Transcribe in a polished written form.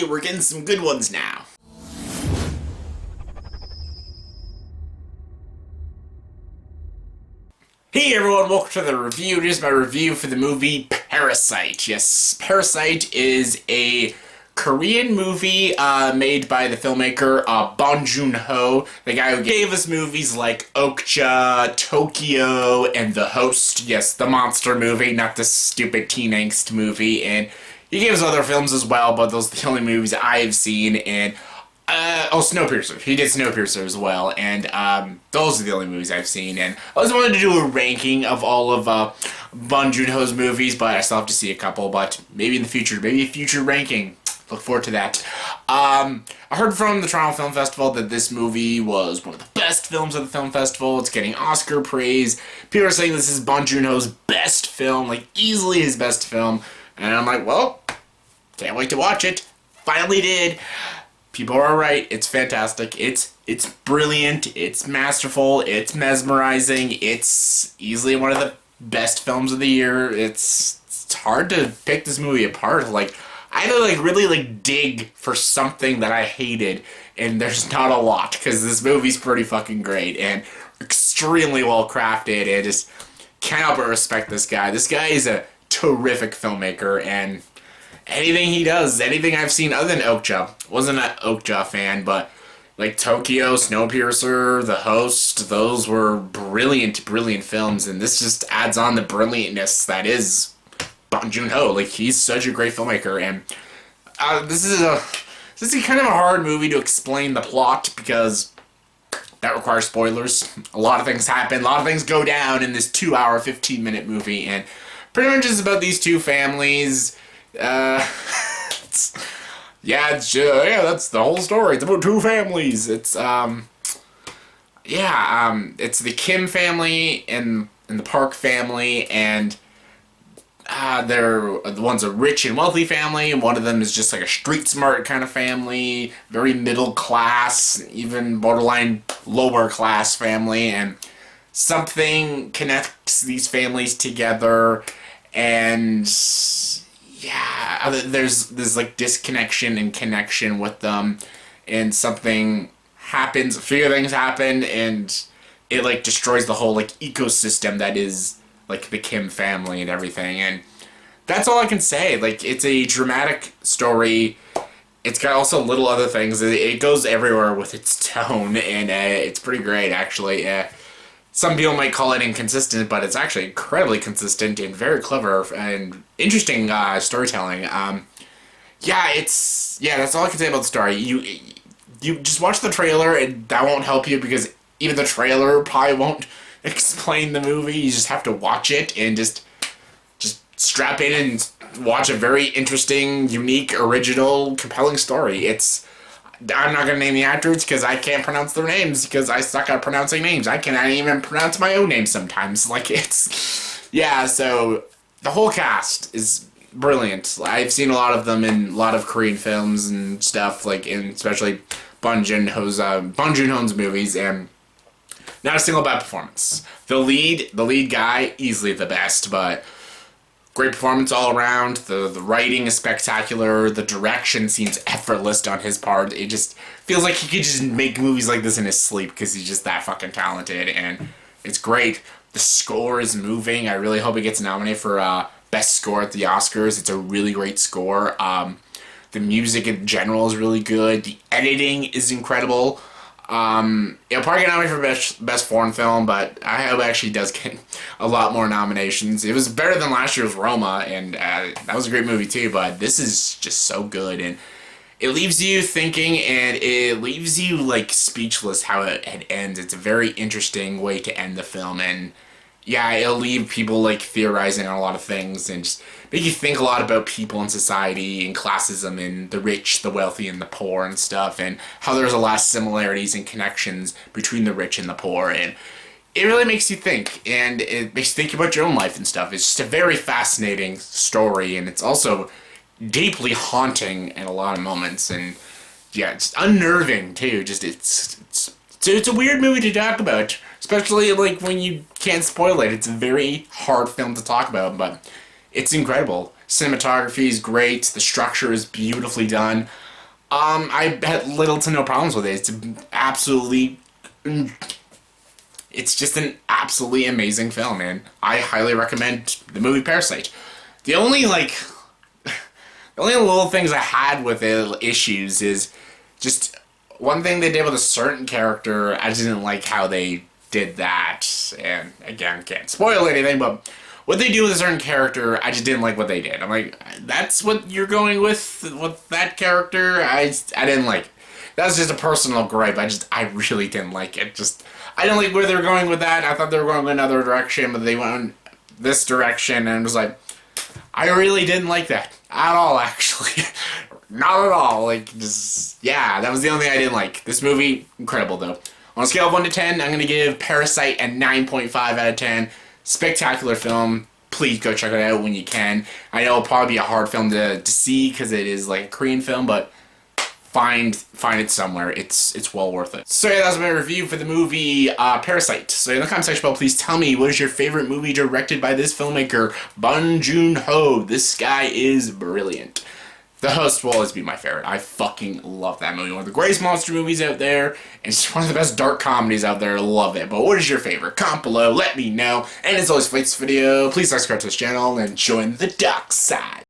we're getting some good ones now. Hey everyone, welcome to the review. Here's my review for the movie Parasite. Yes, Parasite is a Korean movie made by the filmmaker Bong Joon Ho, the guy who gave us movies like Okja, Tokyo, and The Host. Yes, the monster movie, not the stupid teen angst movie. And he gave us other films as well, but those are the only movies I have seen. And Snowpiercer. He did Snowpiercer as well, and those are the only movies I've seen. And I always wanted to do a ranking of all of Bong Joon Ho's movies, but I still have to see a couple. But maybe in the future, maybe a future ranking. Look forward to that. I heard from the Toronto Film Festival that this movie was one of the best films of the film festival. It's getting Oscar praise. People are saying this is Bong Joon Ho's best film, like easily his best film. And I'm like, well, can't wait to watch it. Finally did. People are right. It's fantastic. It's brilliant. It's masterful. It's mesmerizing. It's easily one of the best films of the year. It's hard to pick this movie apart. Like, I had to really dig for something that I hated, and there's not a lot, because this movie's pretty fucking great and extremely well crafted, and just cannot but respect this guy. This guy is a terrific filmmaker, and anything he does, anything I've seen other than Okja, wasn't an Okja fan, but like Tokyo, Snowpiercer, The Host, those were brilliant, brilliant films, and this just adds on the brilliantness that is Bong Joon Ho. Like, he's such a great filmmaker, and this is kind of a hard movie to explain the plot, because that requires spoilers. A lot of things happen, a lot of things go down in this 2-hour, 15-minute movie, and pretty much it's about these two families. That's the whole story. It's about two families. It's it's the Kim family and the Park family, and one's a rich and wealthy family, and one of them is just like a street smart kind of family, very middle class, even borderline lower class family, and something connects these families together, and there's like disconnection and connection with them, and something happens, a few things happen, and it like destroys the whole like ecosystem that is like the Kim family and everything, and that's all I can say. Like, it's a dramatic story. It's got also little other things. It goes everywhere with its tone, and it's pretty great, actually. Some people might call it inconsistent, but it's actually incredibly consistent and very clever and interesting storytelling. That's all I can say about the story. You just watch the trailer, and that won't help you, because even the trailer probably won't explain the movie. You just have to watch it and just strap in and watch a very interesting, unique, original, compelling story. I'm not going to name the actors because I can't pronounce their names, because I suck at pronouncing names. I cannot even pronounce my own name sometimes. So the whole cast is brilliant. I've seen a lot of them in a lot of Korean films and stuff, and especially Bong Joon Ho's movies, and not a single bad performance. The lead guy, easily the best, but great performance all around. The writing is spectacular. The direction seems effortless on his part. It just feels like he could just make movies like this in his sleep, because he's just that fucking talented, and it's great. The score is moving. I really hope it gets nominated for Best Score at the Oscars. It's a really great score. The music in general is really good. The editing is incredible. It'll probably get nominated for best foreign film, but I hope it actually does get a lot more nominations. It was better than last year's Roma, and that was a great movie too, but this is just so good, and it leaves you thinking, and it leaves you speechless how it ends. It's a very interesting way to end the film, and it'll leave people theorizing on a lot of things, and just make you think a lot about people in society and classism and the rich, the wealthy, and the poor and stuff, and how there's a lot of similarities and connections between the rich and the poor, and it really makes you think, and it makes you think about your own life and stuff. It's just a very fascinating story, and it's also deeply haunting in a lot of moments, and it's unnerving too. It's a weird movie to talk about, especially when you can't spoil it. It's a very hard film to talk about, but it's incredible. Cinematography is great. The structure is beautifully done. I had little to no problems with it. It's just an absolutely amazing film, man. I highly recommend the movie Parasite. The only, like, the only little things I had with it, issues, is just one thing they did with a certain character. I just didn't like how they did that. And again, can't spoil anything, but what they do with a certain character, I just didn't like what they did. I'm like, that's what you're going with that character? I didn't like it. That was just a personal gripe. I really didn't like it. I didn't like where they were going with that. I thought they were going in another direction, but they went this direction, and it was like, I really didn't like that at all, actually. Not at all. Like, just, yeah, that was the only thing I didn't like. This movie, incredible, though. On a scale of 1 to 10, I'm going to give Parasite a 9.5 out of 10. Spectacular film. Please go check it out when you can. I know it'll probably be a hard film to see because it is like a Korean film, but find it somewhere. It's well worth it. So yeah, that was my review for the movie Parasite. So in the comment section below, please tell me, what is your favorite movie directed by this filmmaker, Bong Joon Ho? This guy is brilliant. The Host will always be my favorite. I fucking love that movie. One of the greatest monster movies out there, and it's one of the best dark comedies out there. Love it. But what is your favorite? Comment below, let me know. And as always, for this video, please subscribe to this channel and join the dark side.